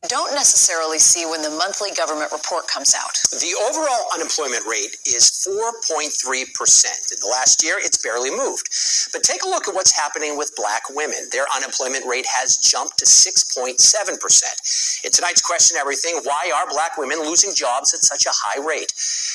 don't necessarily see when the monthly government report comes out. The overall unemployment rate is 4.3%. In the last year, it's barely moved. But take a look at what's happening with black women. Their unemployment rate has jumped to 6.7%. In tonight's Question Everything, why are black women losing jobs at such a high rate?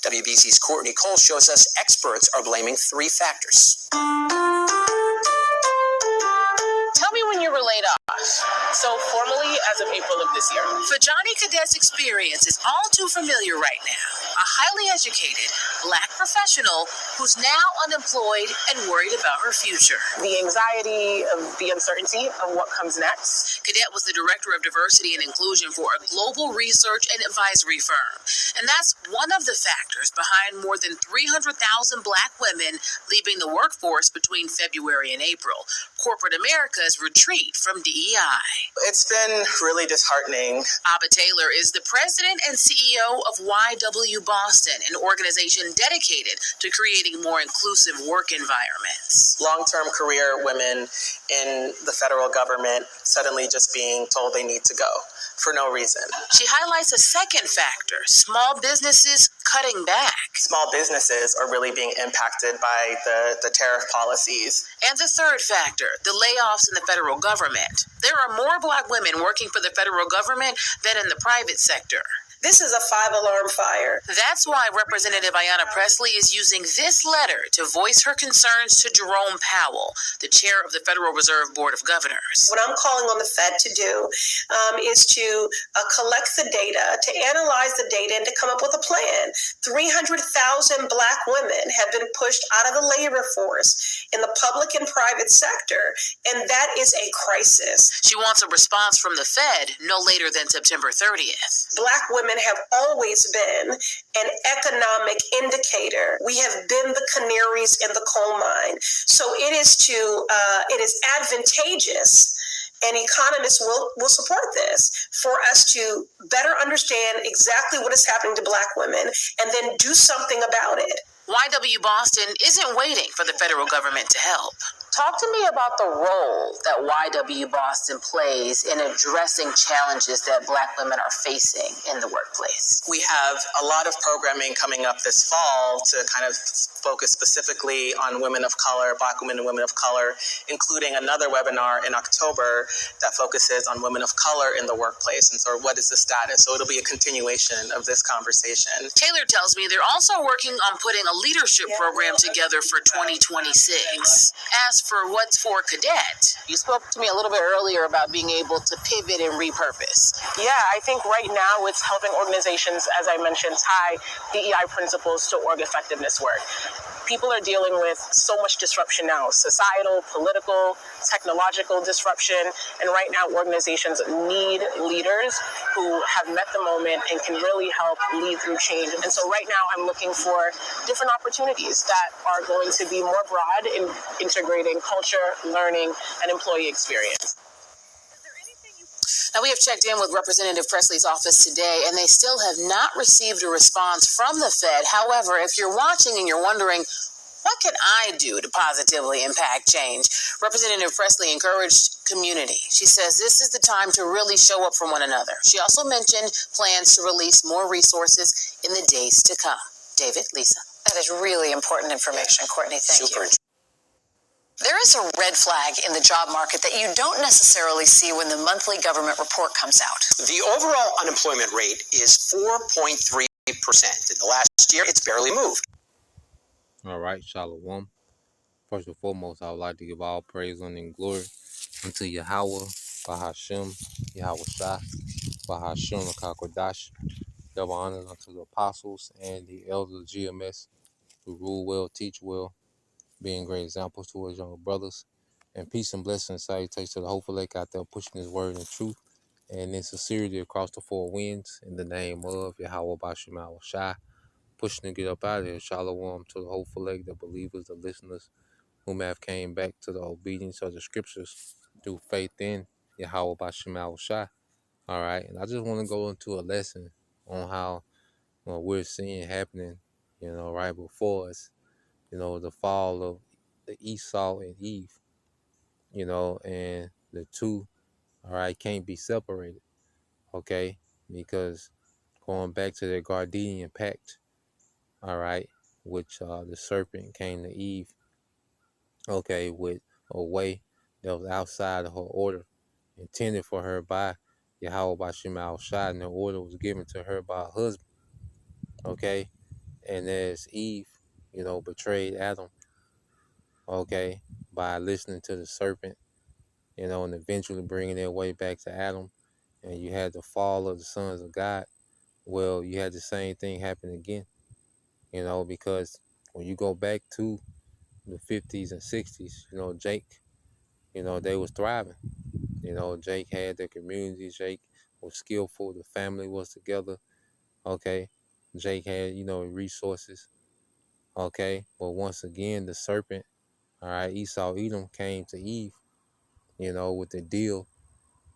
WBZ's Courtney Cole shows us experts are blaming 3 factors. Tell me when you were laid off. So formally as of April of this year. Fajani Cadet's experience is all too familiar right now. A highly educated black professional who's now unemployed and worried about her future. The anxiety of the uncertainty of what comes next. Cadet was the director of diversity and inclusion for a global research and advisory firm. And that's one of the factors behind more than 300,000 black women leaving the workforce between February and April. Corporate America's retreat from DEI. It's been really disheartening. Abba Taylor is the president and CEO of YW Boston, an organization dedicated to creating more inclusive work environments. Long-term career women in the federal government suddenly just being told they need to go for no reason. She highlights a second factor, small businesses cutting back. Small businesses are really being impacted by the tariff policies. And the third factor, the layoffs in the federal government. There are more black women working for the federal government than in the private sector. This is a 5-alarm fire. That's why Representative Ayanna Pressley is using this letter to voice her concerns to Jerome Powell, the chair of the Federal Reserve Board of Governors. What I'm calling on the Fed to do is to collect the data, to analyze the data, and to come up with a plan. 300,000 black women have been pushed out of the labor force in the public and private sector, and that is a crisis. She wants a response from the Fed no later than September 30th. Black women have always been an economic indicator. We have been the canaries in the coal mine. So it is advantageous, and economists will support this, for us to better understand exactly what is happening to black women and then do something about it. YW Boston isn't waiting for the federal government to help. Talk to me about the role that YW Boston plays in addressing challenges that black women are facing in the workplace. We have a lot of programming coming up this fall to kind of focus specifically on women of color, black women and women of color, including another webinar in October that focuses on women of color in the workplace and sort of what is the status. So it'll be a continuation of this conversation. Taylor tells me they're also working on putting a leadership program together for 2026. As for what's for Cadet, you spoke to me a little bit earlier about being able to pivot and repurpose. Yeah, I think right now it's helping organizations, as I mentioned, tie DEI principles to org effectiveness work. People are dealing with so much disruption now, societal, political, technological disruption. And right now, organizations need leaders who have met the moment and can really help lead through change. And so right now, I'm looking for different opportunities that are going to be more broad in integrating culture, learning, and employee experience. Now, we have checked in with Representative Pressley's office today, and they still have not received a response from the Fed. However, if you're watching and you're wondering, what can I do to positively impact change? Representative Pressley encouraged community. She says this is the time to really show up for one another. She also mentioned plans to release more resources in the days to come. David, Lisa. That is really important information, Courtney. Thank you. There is a red flag in the job market that you don't necessarily see when the monthly government report comes out. The overall unemployment rate is 4.3%. In the last year, it's barely moved. All right, Shalom. First and foremost, I would like to give all praise, honor, and glory unto Yahweh, Bahashem, Yahweh Shah, Bahashem, Akakodash. Double honors unto the apostles and the elders of GMS who rule well, teach well, being great examples to his younger brothers. And peace and blessings, salutations to the hopeful lake out there pushing his word in truth and in sincerity across the 4 winds in the name of Yahweh Bashem Yahweh Shai. Pushing to get up out of here. Shalom to the hopeful lake, the believers, the listeners who may have came back to the obedience of the scriptures through faith in Yahweh Bashem Yahweh Shai. All right, and I just want to go into a lesson on how we're seeing happening, right before us, the fall of the Esau and Eve, and the two, all right, can't be separated, okay? Because going back to the Gardenian Pact, all right, which the serpent came to Eve, okay, with a way that was outside of her order, intended for her by Yahweh Bashim Al Shad, and the order was given to her by her husband, okay? And as Eve, betrayed Adam, okay, by listening to the serpent, and eventually bringing their way back to Adam, and you had the fall of the sons of God. Well, you had the same thing happen again, because when you go back to the 50s and 60s, Jake, they was thriving. Jake had the community. Jake was skillful. The family was together. Okay. Jake had, resources. Okay. But once again, the serpent, all right, Esau, Edom came to Eve, with the deal,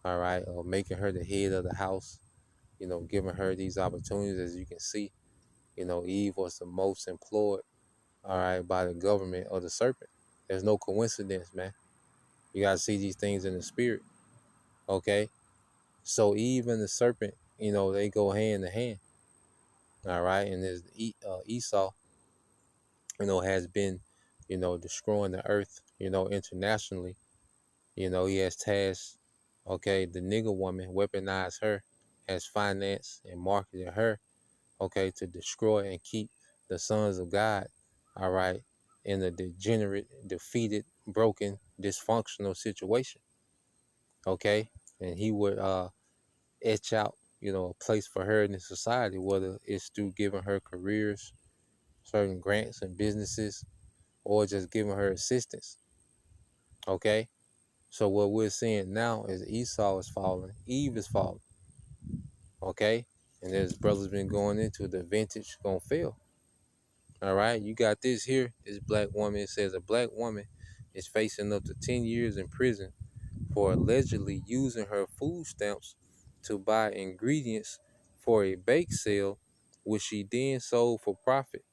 all right, of making her the head of the house, giving her these opportunities. As you can see, Eve was the most employed, all right, by the government of the serpent. There's no coincidence, man. You got to see these things in the spirit. Okay. So Eve and the serpent, they go hand in hand. All right. And there's Esau, has been, destroying the earth, internationally. He has tasked, okay, the nigger woman, weaponized her, has financed and marketed her, okay, to destroy and keep the sons of God, all right, in a degenerate, defeated, broken, dysfunctional situation. Okay. And he would etch out, a place for her in the society, whether it's through giving her careers, certain grants and businesses, or just giving her assistance. Okay. So what we're seeing now is Esau is falling, Eve is falling. Okay. And as brothers been going into, the vintage gonna fail. All right. You got this here. This black woman, it says a black woman is facing up to 10 years in prison for allegedly using her food stamps to buy ingredients for a bake sale, which she then sold for profit.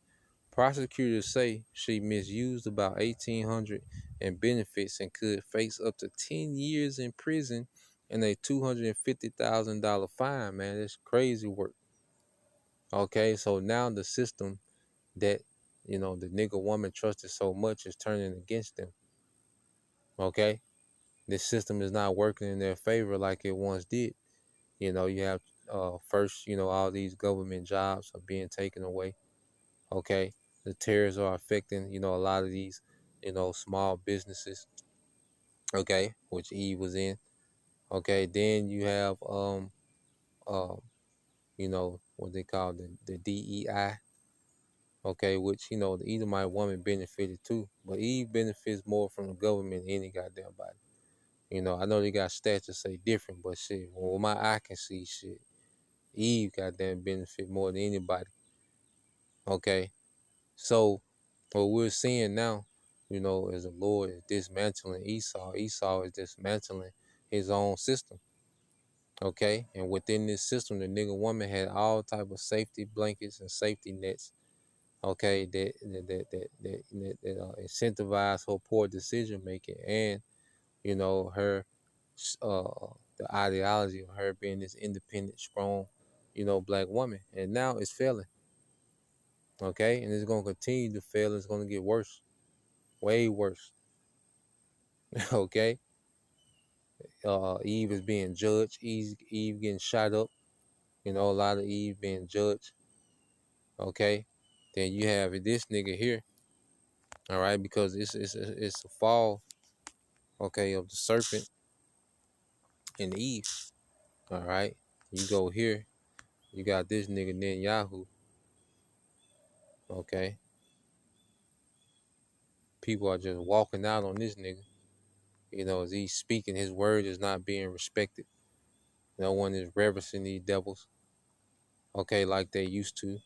Prosecutors say she misused about $1,800 in benefits and could face up to 10 years in prison and a $250,000 fine. Man, that's crazy work. Okay, so now the system that the nigger woman trusted so much is turning against them. Okay, this system is not working in their favor like it once did. You have first, all these government jobs are being taken away. Okay, the tariffs are affecting, a lot of these, small businesses. Okay, which Eve was in. Okay, then you have um, what they call the DEI. Okay, which the Edomite woman benefited too, but Eve benefits more from the government than any goddamn body. I know they got stats that say different, but shit, well, my eye can see shit. Eve goddamn benefit more than anybody. Okay, so what we're seeing now, is the Lord is dismantling Esau. Esau is dismantling his own system. Okay, and within this system, the nigga woman had all type of safety blankets and safety nets. Okay, that incentivize her poor decision making, and her the ideology of her being this independent, strong, black woman, and now it's failing. Okay, and it's gonna continue to fail. It's gonna get worse, way worse. Okay, Eve is being judged. Eve getting shot up. A lot of Eve being judged. Okay, then you have this nigga here. All right, because it's a fall. Okay, of the serpent and Eve. All right, you go here. You got this nigga Netanyahu. Okay, people are just walking out on this nigga. As he's speaking, his word is not being respected. No one is reverencing these devils. Okay, like they used to.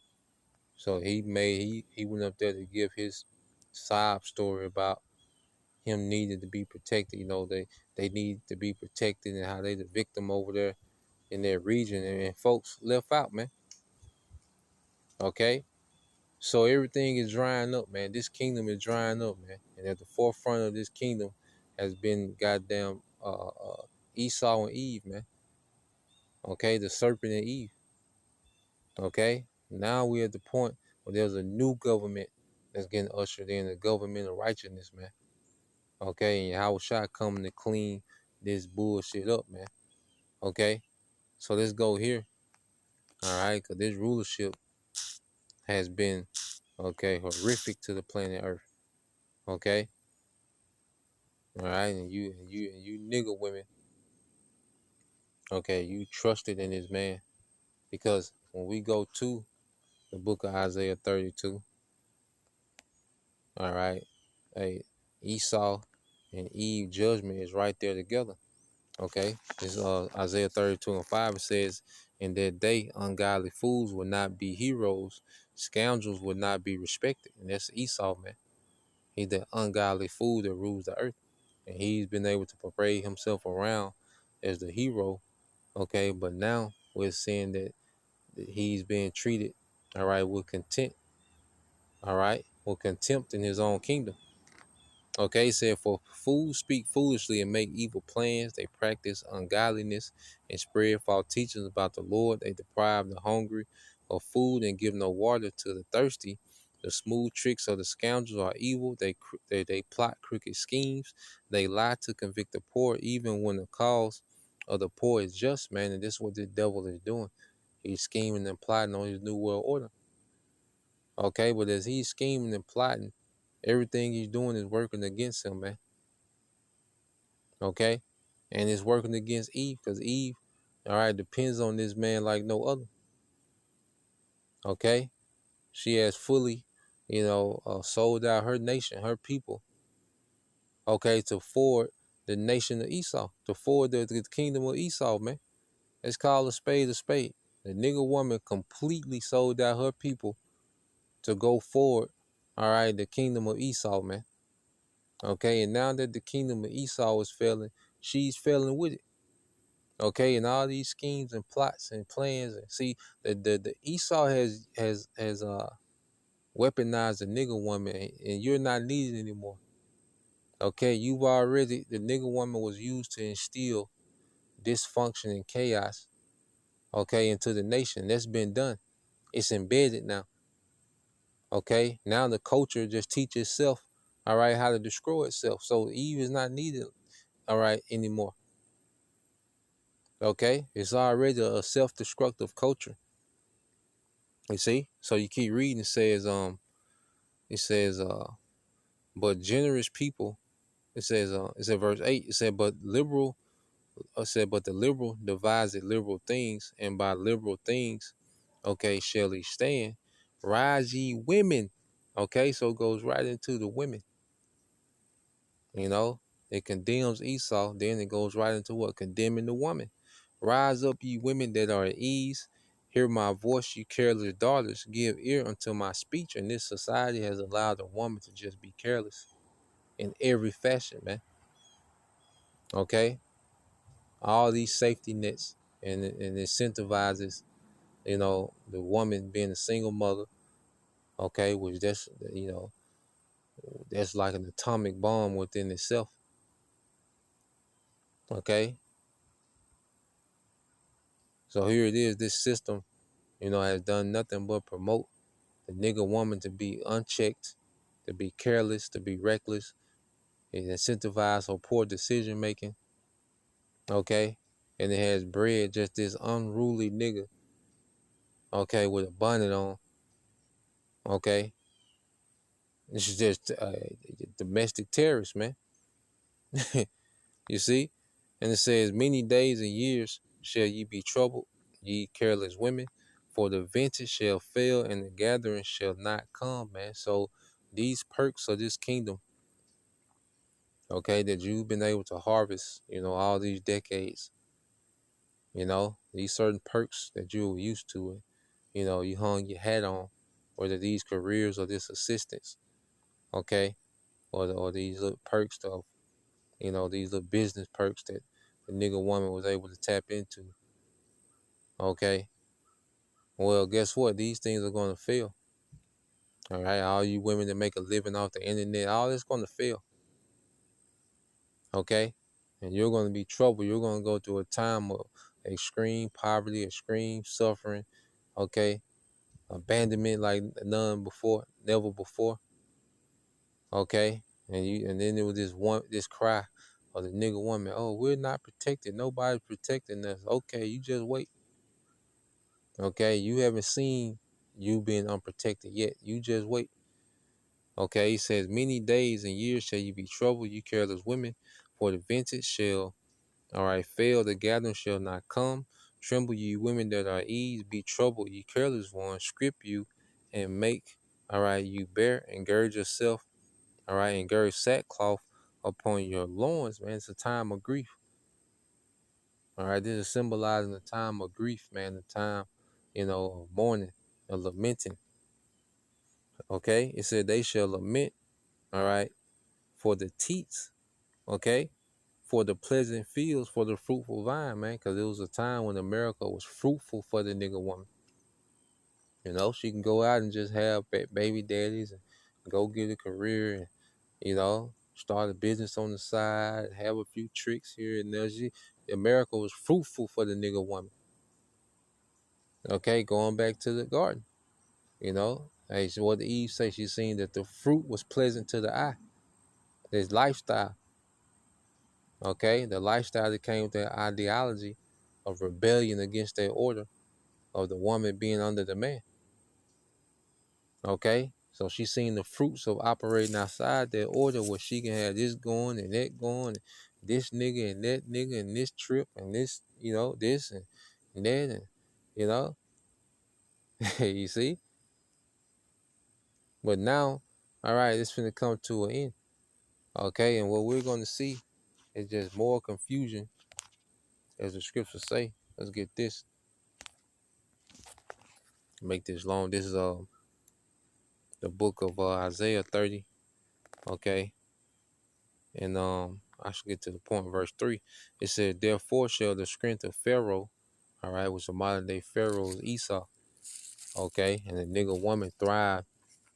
So he went up there to give his sob story about him needing to be protected. They need to be protected, and how they the victim over there in their region, and folks left out, man. Okay, so everything is drying up, man. This kingdom is drying up, man, and at the forefront of this kingdom has been goddamn Esau and Eve, man. Okay, the serpent and Eve. Okay, now we're at the point where there's a new government that's getting ushered in, the government of righteousness, man. Okay, and how shall coming to clean this bullshit up, man. Okay, so let's go here. All right, because this rulership has been, okay, horrific to the planet Earth. Okay, all right, and you nigga women, okay, you trusted in this man, because when we go to the book of Isaiah 32, all right, hey, Esau and Eve judgment is right there together. Okay, this Isaiah 32:5. It says, "In that day, ungodly fools will not be heroes, scoundrels will not be respected." And that's Esau, man. He's the ungodly fool that rules the earth, and he's been able to parade himself around as the hero. Okay, but now we're seeing that he's being treated, all right, with contempt, all right, with contempt in his own kingdom. Okay, it said, "For fools speak foolishly and make evil plans. They practice ungodliness and spread false teachings about the Lord. They deprive the hungry of food and give no water to the thirsty. The smooth tricks of the scoundrels are evil. They plot crooked schemes. They lie to convict the poor, even when the cause of the poor is just, man." And this is what the devil is doing. He's scheming and plotting on his new world order. Okay, but as he's scheming and plotting, everything he's doing is working against him, man. Okay, and it's working against Eve, because Eve, all right, depends on this man like no other. Okay, she has fully, sold out her nation, her people, okay, to forward the nation of Esau, to forward the kingdom of Esau, man. Let's call a spade a spade. The nigga woman completely sold out her people to go forward, all right, the kingdom of Esau, man. Okay, and now that the kingdom of Esau is failing, she's failing with it. Okay, and all these schemes and plots and plans, and see, the Esau has weaponized the nigga woman, and you're not needed anymore. Okay, the nigga woman was used to instill dysfunction and chaos, okay, into the nation. That's been done. It's embedded now. Okay, now the culture just teaches itself, all right, how to destroy itself. So Eve is not needed, all right, anymore. Okay, it's already a self-destructive culture. You see? So you keep reading, it says, but generous people, it said verse 8, it said, but the liberal devised liberal things, and by liberal things, okay, shall he stand. Rise ye women. Okay, so it goes right into the women. It condemns Esau, then it goes right into what? Condemning the woman. Rise up, ye women that are at ease. Hear my voice, you careless daughters. Give ear unto my speech. And this society has allowed a woman to just be careless in every fashion, man. Okay? All these safety nets, and incentivizes, the woman being a single mother, okay, which that's like an atomic bomb within itself. Okay? So here it is, this system, has done nothing but promote the nigga woman to be unchecked, to be careless, to be reckless. It incentivizes her poor decision making. Okay, and it has bred just this unruly nigga. Okay, with a bonnet on. Okay, this is just domestic terrorist, man. You see, and it says, "Many days and years shall ye be troubled, ye careless women, for the vintage shall fail and the gathering shall not come." Man, so these perks of this kingdom, okay, that you've been able to harvest, all these decades, these certain perks that you were used to, you hung your hat on, whether these careers or this assistance, okay, or these little perks of, these little business perks that the nigga woman was able to tap into, okay. Well, guess what? These things are going to fail. All right, all you women that make a living off the internet, all this going to fail. Okay, and you're going to be troubled. You're going to go through a time of extreme poverty, extreme suffering, okay, abandonment like never before, okay, and then there was this cry of the nigga woman, oh, we're not protected, nobody's protecting us. Okay, you just wait. Okay, you haven't seen you being unprotected yet. You just wait. Okay, he says, many days and years shall you be troubled, you careless women, for the vintage shall, all right, fail, the gathering shall not come. Tremble, you women that are at ease, be troubled, you careless ones, scrip you, and make, all right, you bear, and gird yourself, all right, and gird sackcloth upon your loins, man. It's a time of grief. All right, this is symbolizing the time of grief, man, the time, of mourning, of lamenting. Okay, it said they shall lament, all right, for the teats, okay, for the pleasant fields, for the fruitful vine, man, because it was a time when America was fruitful for the nigga woman. She can go out and just have baby daddies and go get a career and, start a business on the side, have a few tricks here and there. America was fruitful for the nigga woman. Okay, going back to the garden, Hey, so what Eve say? She seen that the fruit was pleasant to the eye. This lifestyle. Okay, the lifestyle that came with that ideology of rebellion against that order of the woman being under the man. Okay, so she seen the fruits of operating outside that order where she can have this going and that going, and this nigga and that nigga and this trip and this, this and that, and you see. But now, all right, it's finna come to an end. Okay, and what we're gonna see is just more confusion, as the scriptures say. Let's get this. Make this long. This is the book of Isaiah 30. Okay, and I should get to the point. Verse 3. It said, "Therefore shall the strength of Pharaoh, all right, which the modern day Pharaoh is Esau, okay, and the nigga woman thrive,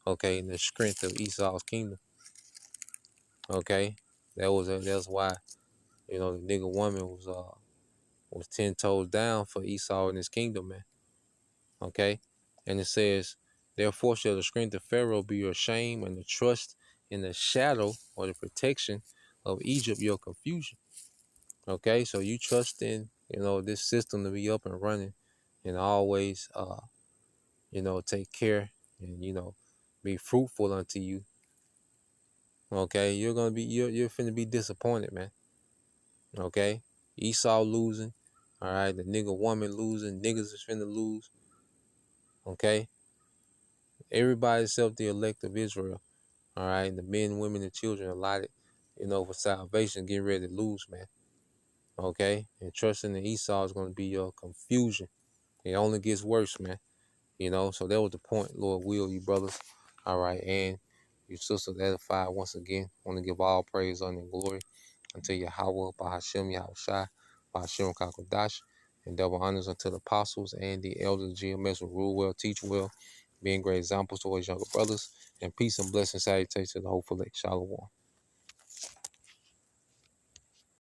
okay, in the strength of Esau's kingdom, okay. That's why the nigga woman was 10 toes down for Esau and his kingdom, man. Okay, and it says, therefore shall the strength of Pharaoh be your shame, and the trust in the shadow or the protection of Egypt your confusion." Okay, so you trust in this system to be up and running, and always take care and be fruitful unto you. Okay, you're finna be disappointed, man. Okay, Esau losing, all right, the nigga woman losing, niggas is finna lose. Okay, everybody except the elect of Israel, all right, the men, women, and children allotted, for salvation, getting ready to lose, man. Okay, and trusting in Esau is going to be your confusion. It only gets worse, man. So that was the point, Lord will, you brothers. All right, and you sisters edified once again. Want to give all praise, honor, and glory unto Yahweh, Bahashem, Yahushai, Bahashem, Kakodash, and double honors unto the apostles and the elders, GMS, who rule well, teach well, being great examples to his younger brothers, and peace and blessings salutations to the hopeful elect. Shalom.